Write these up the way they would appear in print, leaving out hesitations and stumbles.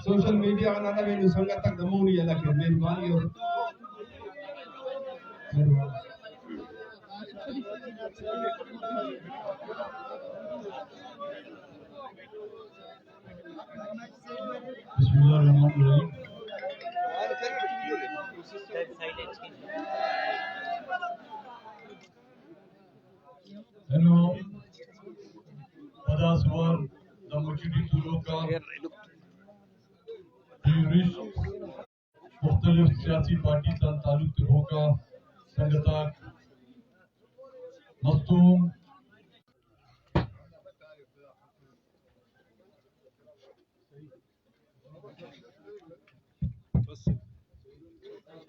Social media ana menu sangat tak demo ni ala ke mehrbani ho. Bismillahirrahmanirrahim. Hello, Padas war the Machidi Tuloka, Jurish, مختلف سیاسی party کا تعلق ہوگا سنگتا مختوم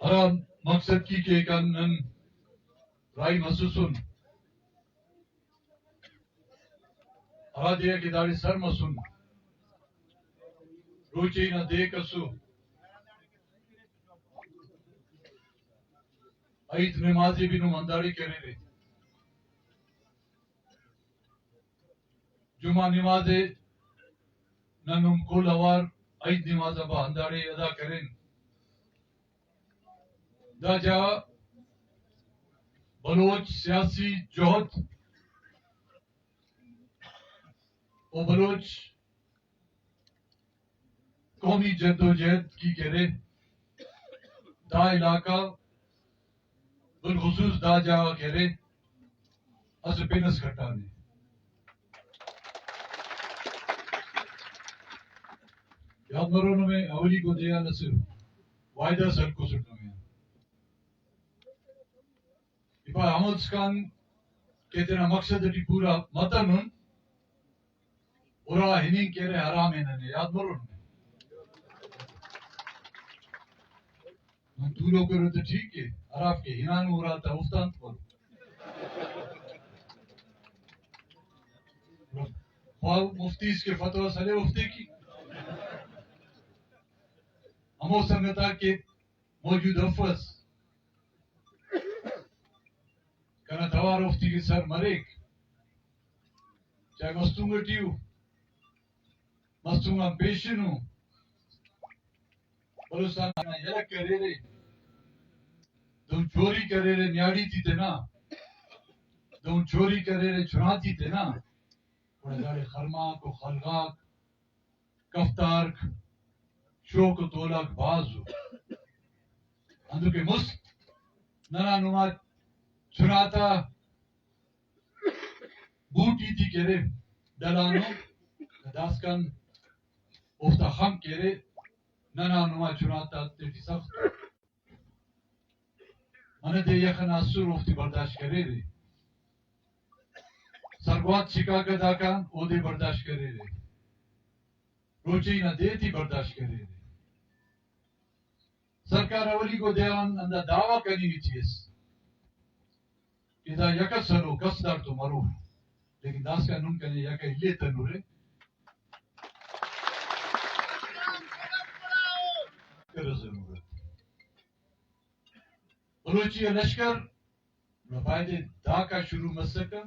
ارام مقصد کی کہ کنن رائی مسوسن ارادیہ کی داری سر مسن روچی نہ دے کسو ایت نمازی بھی نمانداری کرے رہے جمعہ نمازے ننم کل اوار ایت نمازہ با انداری ادا کریں دا جا بلوچ سیاسی جہد و بلوچ قومی جد و جہد کی کرے دا علاقہ بالخصوص دا جا کرے اس پینس کھٹانے یاد مرونوں میں اولی کو دیا نہ صرف وائدہ سر کو سٹنا گیا ابا حمد خان کہتے ہیں مقصد ہے پورا متنن اورا ہنین کہہ رہے حرام ہے یاد مرون میں ہم تو لوگ کرو تو ٹھیک ہے عراف کے ہنان ہو رہا تھا افتان پر مفتیز کے فتوہ سلے افتے کی ہمو سنگتا کے موجود افز کنا دوار افتی کے سر مریک چاہے مستونگٹیو مستونگا پیشنو بلوستان یلک کرے رہے دون چوری کرے رہے نیاڑی تھی تینا دون چوری کرے رہے چھناتی تینا بڑے دارے خرماک و خلقاک کفتارک شوق و تولاک بازو اندو کے مست ننا نما چھناتا بوٹی تھی کرے دلانو داسکن افتا خم کرے ننا نما چھناتا تیٹی سخت انہ دے یخن اثر افتی برداشت کرے رہے سرگوات شکا کا داکان او دے برداشت کرے رہے روچی نہ دے تھی برداشت کرے رہے سرکار اولی کو دیان اندہ دعویٰ کرنی بھی چیز کہ دا یکا سنو کس دار تو مرو لیکن داس کا نم کرنے یکا یہ تنورے کر ضرورت بلوچی لشکر رفائدے دا کا شروع مسکا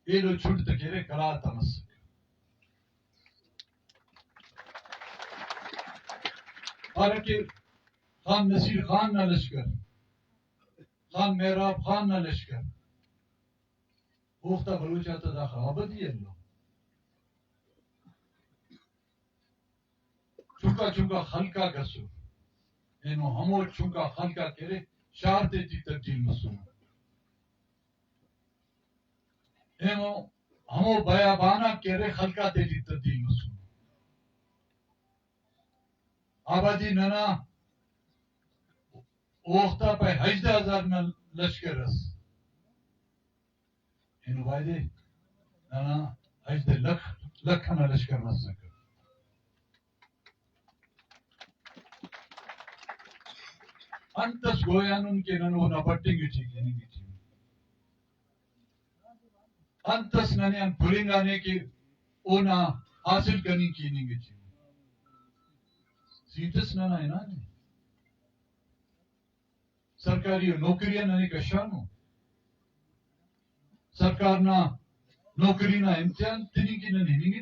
ایلو چھوٹ تکیرے کلاتا مسکا حالانکہ خان نصیر خان نہ لشکر خان محراب خان نہ لشکر اوفتا بلوچا تا دا خوابت ہی اللہ چکا چکا خلقہ گسو اینو ہمو چکا خلقہ کرے شارتے تی تبدیل مسو اینو ہمو بیابانا کرے خلقہ تی تبدیل مسو آبادی ننا اوختا پہ 18,000 نہ لشکر رس اینو بائدے ننا 18 لکھ نہ لشکر رس سکر انتس گویانن کے ننو نا بٹنگی ٹھیک نہیں ٹھیک انتس ننیان پھلنگانے کے اونا حاصل کرنی کی نہیں ٹھیک سیٹس ننا ہے نا سرکاری نوکریاں ننے کشانو ಸರ್ಕಾರನ ನೌಕರಿನ ಇಮ್ತಿಹಾನ್ ತಿನಿಗಿ ನಿನಿಗಿ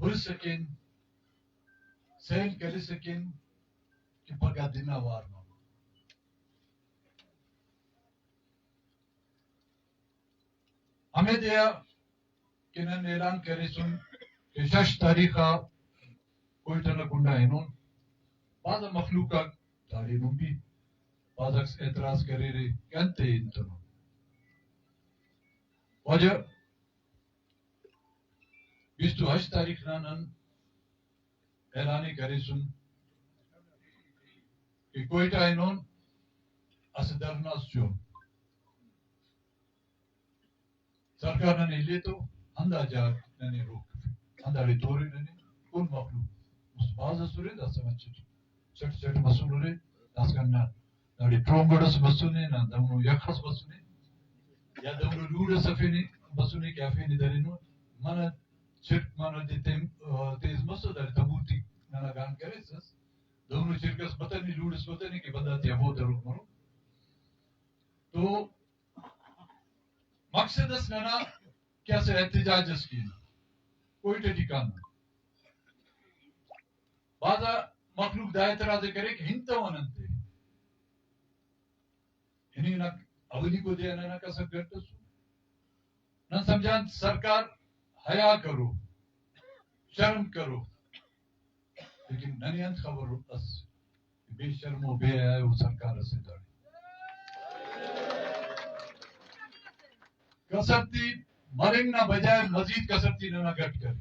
بھر سکیں سیل کر سکیں کہ پگا دن وار نہ ہمیں دیا کہ نن اعلان کرے سن کہ 6 تاریخ کوئی طرح کنڈا ہے نون بعض مخلوقات داڑی نون بھی بعض اعتراض کرے رہے کہ انتے انتنو وجہ 28 تاریخ نن اعلانی کرے سن کہ کوئی ٹائم نون اس درناس چون سرکار نے لے تو اندازہ نے روک اندازے توری نے کون مخلوق اس باز سورے دا سمجھ چھٹ چھٹ مسئول رے داس کرنا داڑی ٹرومبڑس مسنے نہ دمو یخس مسنے یا دمو لوڑ سفینے مسنے کیفے نے درینو من چھٹ من دیتے تیز مسو در تبوتی نہ گان کرے سس دمو چھرکس پتہ نہیں لوڑس پتہ نہیں کہ بندہ تے وہ درو مرو تو مقصد اس نا کیا سے احتجاج اس کی کوئی ٹھکان بعضا مخلوق دا اعتراض کرے کہ ہنتا وننتے انہیں نہ اولی کو دیا نہ کسب کرتا سو نہ سمجھان سرکار حیا کرو شرم کرو لیکن ننی انت خبر اس بے شرم و بے حیا وہ سرکار سے داڑی کسرتی مرنگ نہ بجائے مزید کسرتی نہ گٹ کر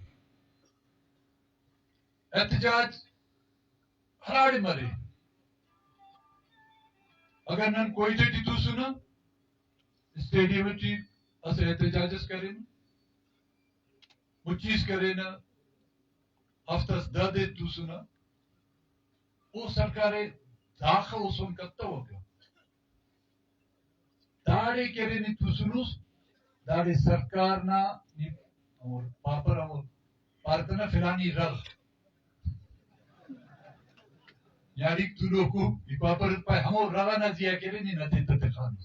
احتجاج ہراڑ مرے اگر نن کوئی ٹی تو سنا اسٹیڈیم ٹی اس احتجاجس کریں مچیز کریں نا ہفتس دے تو سنا وہ سرکار داخل اسن کرتا ہوگا داڑی کریں نہیں تو سنوس داڑی سرکار نا اور پاپر ہم پارتنا فلانی رغ یاری تلو کو یہ پاپر پائے ہمو رغا نہ دیا کریں نہیں نہ دیتا تخان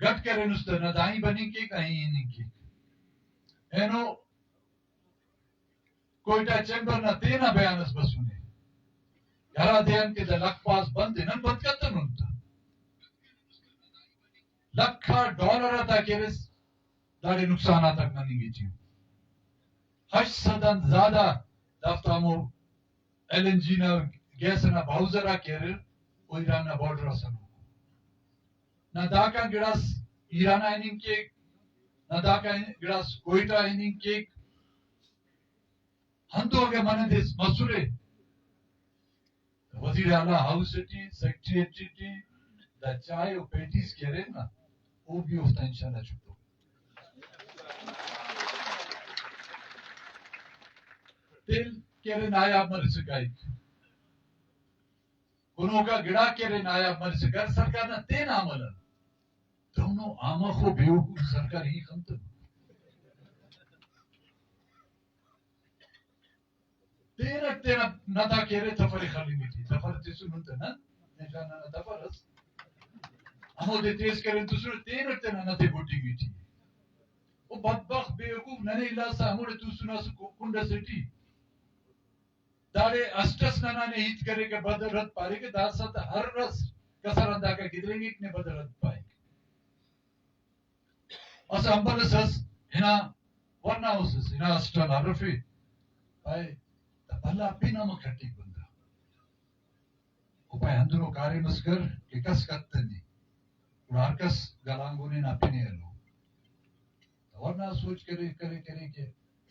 گٹ کریں نستا نہ دائیں بنی کے کہیں نہیں کی اینو کوئٹا چیمبر نہ تینا بیانس بسونے یارا دیان کے دا لکھ پاس بند نن بند کرتا ننتا لکھا ڈالر تا کیرس داڑی نقصانات تک نہ نگی چیو 800 زیادہ دفتہ مو ایل این جی نا گیس نا باؤزرا کیرل وہ ایران نا بارڈر اسن نہ داکا گڑاس ایران آئیننگ کیک نہ داکا گڑاس کوئٹا آئیننگ کیک ہندو کے من دیس مسئولے وزیر اعلیٰ ہاؤس ٹی سیکٹریٹ ٹی دا چائے و پیٹیز کہہ رہے نا وہ بھی افتا انشاءاللہ چھوٹو تیل کہہ رہے نایا مر سکائی کنوں کا گڑا کہہ رہے نایا مر سکا سرکار نا تین عمل دونوں آمہ خو بیوکو سرکار ہی خمتن تینا نتا کہہ رہے تفر خالی میٹھی تفر تیسو ننتا نا نشانا نا تفر اس ہمو دے تیز کریں تو سنو تینا تینا نتے بوٹی میٹھی وہ بدبخت بیوکو ننے لاسا ہمو دے تو سنا سکو کنڈا سیٹی داڑے اسٹس نانا نے ہیت کرے کہ بدر رد پارے کہ دار ساتھ ہر رس کسر اندہ کا گدریں گے اکنے بدر رد پائے اس امبل سس ہنا ورنہ اسس ہنا اسٹن عرفی پائے بھلا پینا مکھٹی بندہ وہ پائے اندروں کاری مسکر کہ کس کتنی اور ہر کس گلانگونے نا پینے لو ورنہ سوچ کرے کہ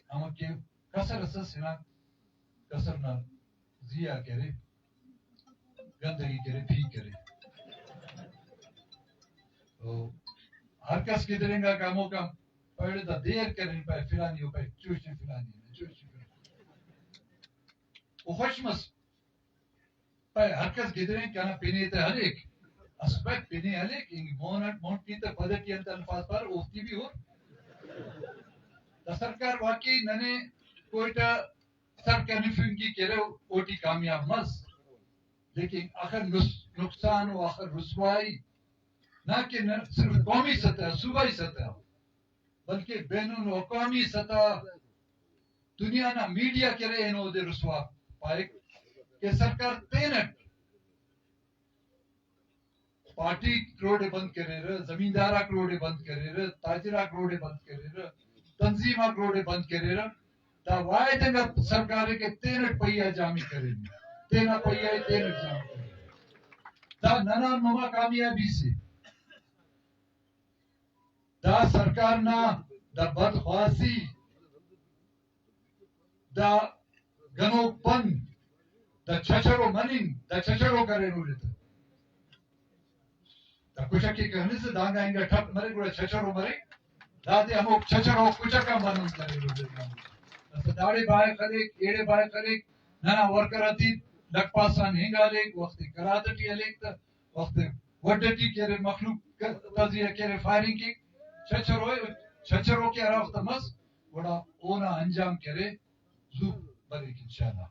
ہم کے کسر سس ہنا کسر نہ زیا کرے گندگی کرے پھی کرے تو ہر کس کی درنگا کاموں کا پہلے دا دیر کریں پہ فلانی ہو پہ چوشی فلانی وہ خوشمس پہ ہر کس کی درنگ کہنا پینے تا ہر ایک اسپیکٹ پینے ہر ایک مونٹ کی تا پدر کی انت الفاظ پر اوفتی بھی ہو دا سرکار واقعی ننے کوئٹا سر کنفیون کی کہہ رہے اوٹی کامیاب مز لیکن آخر نقصان و آخر رسوائی نہ کہ صرف قومی سطح صوبائی سطح بلکہ بین الاقوامی سطح دنیا نہ میڈیا کرے انہوں دے رسوا پائے کہ سرکار تینٹ پارٹی کروڑے بند کرے رہے زمیندارہ کروڑے بند کرے رہے تاجرہ کروڑے بند کرے رہے تنظیمہ کروڑے بند کرے رہے دا وائد انگا سرکار کے تینٹ پہیا جامی کرے رہے تینا پہیا تینٹ جامی کرے رہے دا ننا نما کامیابی سے دا سرکار نا دا بدخواسی دا گنو پن دا چھچرو مننگ دا چھچرو کرے رو لیتا دا کچھا کی کہنے سے دانگا انگا ٹھپ مرے گوڑا چھچرو مرے دا دے ہمو چھچرو کچھا کا منن کرے رو لیتا داڑے بائے خلیق ایڑے بائے خلیق نانا ورکراتی لک پاسان ہنگا لیک وقت کراتٹی علیک تا وقت وڈٹی کیرے مخلوق تازیہ کیرے فائرنگ کی چھچرو کے رفت مس وڑا اونا انجام کرے زو بریک انشاءاللہ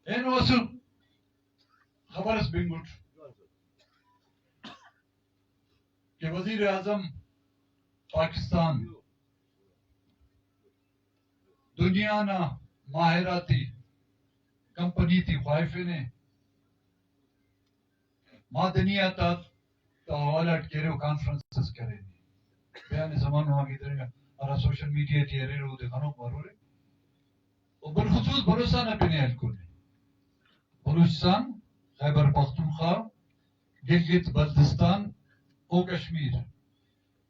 این وصل خبرس بنگوٹ کہ وزیر اعظم پاکستان دنیا نا ماہراتی کمپنی تھی خواہفے نے معدنیاتات تا حوالات کرے کانفرنسز کرے بیان زمان ہوا کی طرح اور سوشل میڈیا تیارے رو دکھانوں پارو رہے اور بالخصوص بلوچستان اپنے حلقوں نے بلوچستان خیبر پختونخوا گلگت بلتستان او کشمیر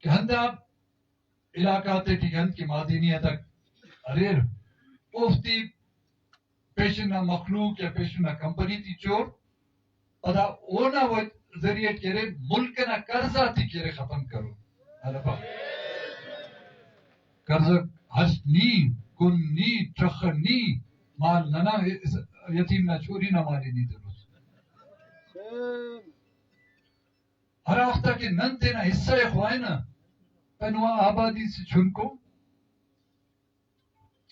کہ ہندہ علاقاتے ٹھیکند کی معدنیاتک اریر افتی پیشنہ مخلوق یا پیشنہ کمپنی تھی چور پدا اونا وہ ذریعہ کرے ملک نہ قرضہ تھی کرے ختم کرو قرض حج نی کن نی چخر نی مال ننا یتیم نہ چوری نہ مالی نی درست ہر وقت کہ نن تینا حصہ خواہ نا پنوا آبادی سے چھن کو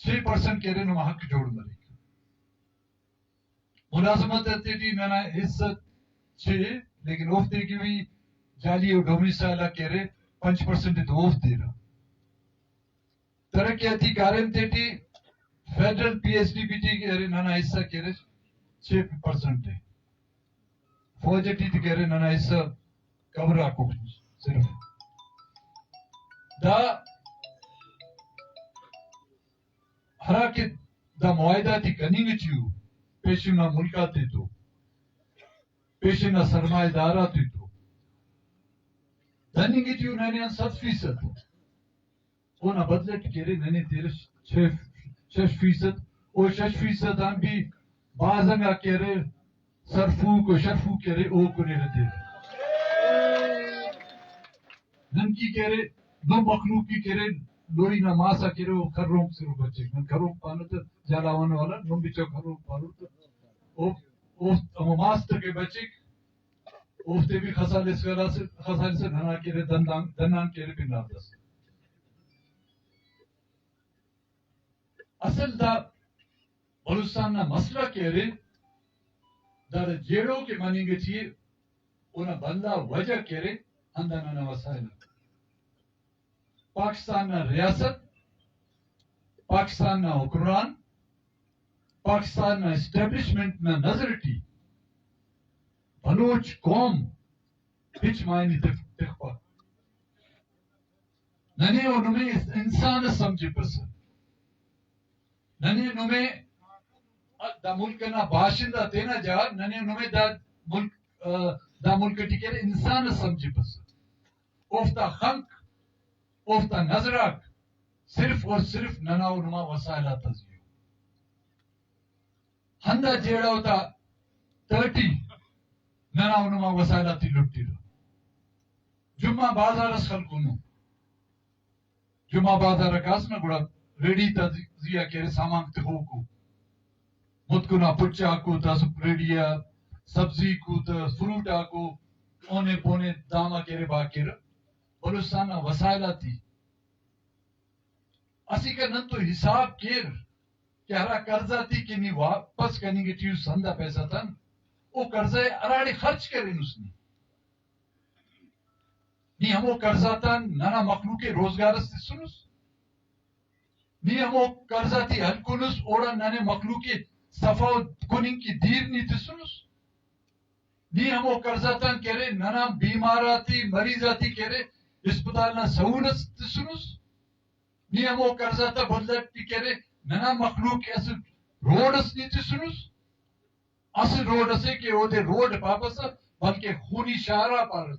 6% کہہ رہے نو حق جوڑ مرے ملازمت تیٹی ننا حصہ 6 لیکن اوفتے کی بھی جالی اور ڈومیسائلہ کہہ رہے 5% تو اوف دے رہا ترقیاتی کارم تیٹی federal P S D P P T رہے ننا حصہ کہہ رہے 6% ہے فوجٹی تھی کہہ رہے ننا حصہ کبرہ کو صرف دا ہرا کہ دا معاہدہ تھی کننگ چیو پیشنہ ملکاتی تو پیشنہ سرمایہ داراتی تو دننگ چیو ننے 7% اونا بدلٹ کرے ننے 6% او 6% ہم بھی بازنگا کرے سرفو کو شرفو کرے او کنے رہتے نن کی کرے دو مخلوق کی کرے لوری نماسا کرے وہ خروم سے رو بچے نن خروم پانو تو جالاوان والا نم بھی چو خروم پانو تو او ماستا کے بچے اوفتے بھی خسالے سے ننا کرے دنان کرے بھی ناردس اصل دا بلوچستان نا مسئلہ کہہ رہے دا جیڑوں کے مانی گے چیئے اونا بندہ وجہ کہہ رہے اندانا نا وسائل پاکستان نا ریاست پاکستان نا حکمران پاکستان نا اسٹیبلشمنٹ نا نظرٹی بلوچ قوم ہچ معنی تخپا ننے انہوں انسان سمجھے پسر ننے انہوں دا ملک نا باشندہ دینا جا ننے انہوں دا ملک ٹکر انسان سمجھے پسر اوفتا خلق اوفتا نظرک صرف اور صرف ننا انما وسائلہ تزیو ہندہ جیڑا ہوتا 30 ننا انما وسائلہ تی لٹی رو جمعہ بازار اس خلقونو جمعہ بازار کاس نا گوڑا ریڈی تزیہ کہرے سامان تخو کو مدکنا پچا کو تا ریڈیا سبزی کو تا فروٹ آکو اونے پونے داما کہرے باکر بلوچستان وسائلہ تھی اسی کا نن تو حساب کیر کہ ہرا قرضہ تھی کہ نہیں واپس کرنے کے چیز سندہ پیسہ تھا وہ قرضہ اراڑی خرچ کریں اس نے Ni hamo karzatan nana makluke rozgaras tisunus. Ni hamo karzati halkunus ora nane makluke safa kunin ki dir ni tisunus. Ni hamo karzatan kere nana bimarati marizati kere ispatalna sahulas tisunus. Ni hamo karzata badlati kere nana makluke as rodas ni tisunus. As road ase ke ode road papasa balke khuni shahara parat.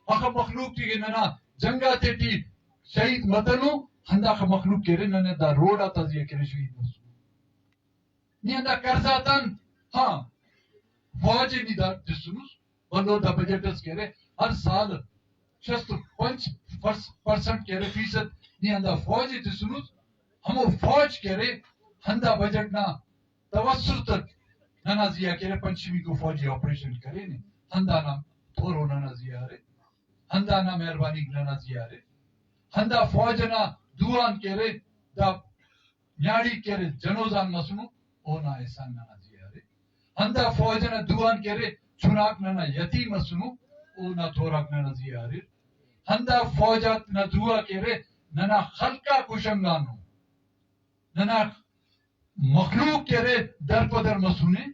Aka makhluk ti nana janga teti shahid matanu handa ka makhluk kere nana da road ataziya kere shahid masu. Ni handa karzatan ha fauj ni da tisunus bando da budgetas kere har saal 65% kere feesad ni handa fauj tisunus hamo fauj kere handa budget na tawassur tak nana ziya kere panchimi ko fauji operation kare ne handa na thoro nana ziya re handa na meherbani nana ziya re handa faujana duan kere da nyadi kere janozan masunu ona ehsan nana ziya re handa faujana duan kere chunak nana yatim masunu ona thorak nana ziya re handa faujat na dua kere nana khalqa kushanganu nana makhluk kere dar padar masune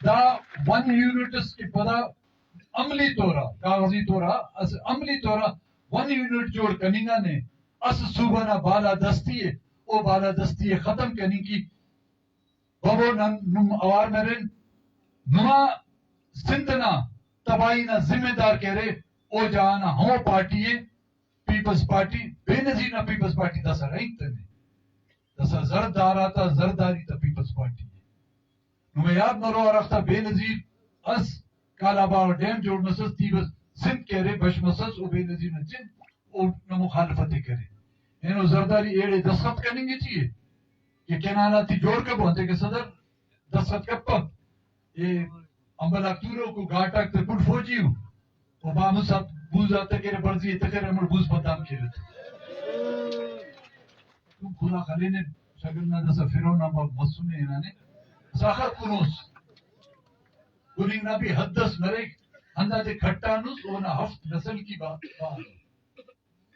the one units کی پدا عملی طورا کاغذی طورا عملی طورا one unit جوڑ کنینگا نے اس صوبہ نا بالا دستی ہے او بالا دستی ہے ختم کرنی کی بابو نم اوار مرن نما سندنا تباہی نا ذمہ دار کہہ رہے او جانا ہمو پارٹی ہے پیپلز پارٹی بے نظیر نا پیپلز پارٹی دسا رہی تنے دسا زردار آتا زرداری تا پیپلز پارٹی ہے نمیں یاد نہ رو رکھتا بے نظیر اس کالا باور ڈیم جوڑ مسس تھی بس سندھ کہہ رہے بش مسس او بے نظیر نا چند او نا مخالفت کرے اینو زرداری ایڑے دستخط کریں گے چاہیے کہ کنانا تھی جوڑ کب ہوتے کہ صدر دستخط کب پک یہ امبل اکتورو کو گاٹا تے پل فوجی ہوں اوباما صاحب بوز آتا کہ برزی تکر امر بوز بدام کھیلے تھے تم خدا خلی نے شکل نہ دسا فیرون اما مسونے انہوں نے ساخر کنوس گرنگ نہ بھی حدث مرک اندہ دے کھٹانوس اونا ہفت نسل کی بات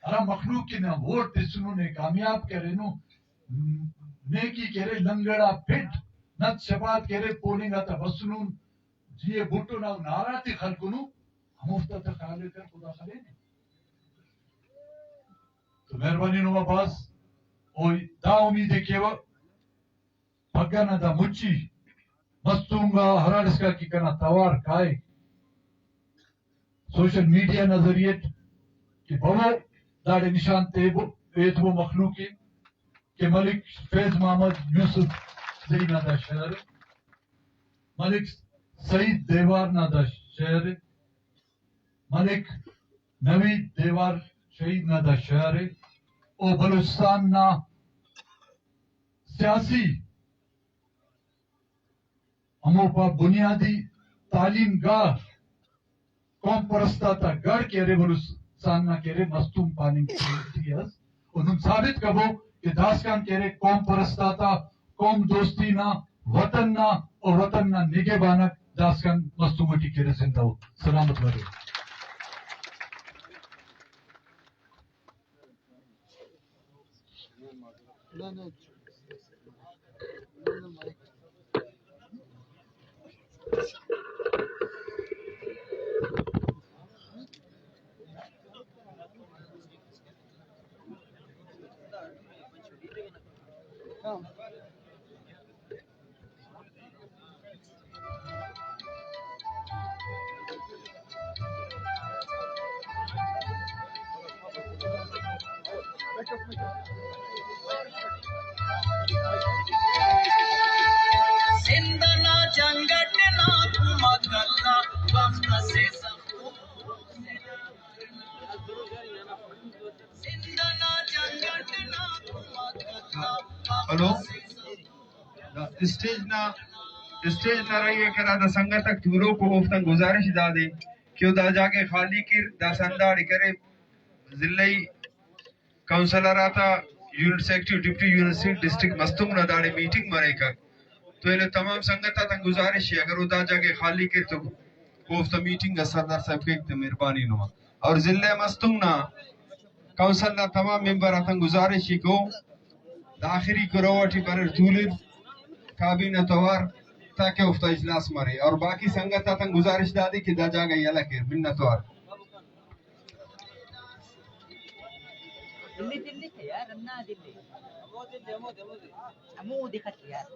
ارا مخلوق کی نہ ووٹ دے سنو نے کامیاب کرے نو نیکی کرے لنگڑا پھٹ نت شبات کرے پولنگا تا وسنون جیے بوٹو ناو ناراتی خلقنو ہموفتا تا خالے کر خدا خلے نے تو مہربانی نو باز اوی دا امید کیوا پگانا دا مچی مستونگا ہرارسکا کی کنا توار کائے سوشل میڈیا نظریت کہ بابا داڑے نشان تیبو مخلوقی کہ ملک فیض محمد یوسف زینہ دا شہر ملک سعید دیوار نا دا شہر ملک نوید دیوار شہید نا دا شہر او بلوچستان نا سیاسی ہمو پا بنیادی تعلیم گاہ قوم پرستا تا گڑ کہرے بلوچستان نا کہرے مستوم پانی کی انہوں ثابت کبو کہ داسکان کہرے قوم پرستا تا قوم دوستی نا وطن نا اور وطن نا نگے بانا داسکان مستومٹی کہرے زندہ ہو سلامت ورے زندنا جنگت نا کمک اللہ وقت سے زندنا جنگت نا کمک اللہ ہلو اسٹیج نہ رہی ہے کہ دا سنگت تک تورو کو مفتن گزارش دا دے کیوں دا جا کے خالی کر دا سنداڑی کرے ضلعی کونسلر آتا unit secretary deputy unit secretary district Mustang نہ داڑے میٹنگ مرے کر تو انہیں تمام سنگتا تک گزارش ہے اگر وہ دا جا کے خالی کر تو گفتا میٹنگ کا سردار صاحب کے ایک مہربانی نما اور ضلع مستنگ نہ کونسل نہ تمام ممبر آتا گزارش ہی کو داخری کروٹی پر طولر کابینہ توار تاکہ افتا اجلاس مرے اور باقی سنگت آتا گزارش دادی کہ دا جاگا یلا کر منتوار دلی تھے یار رمنا دلی ہمو دکھت یار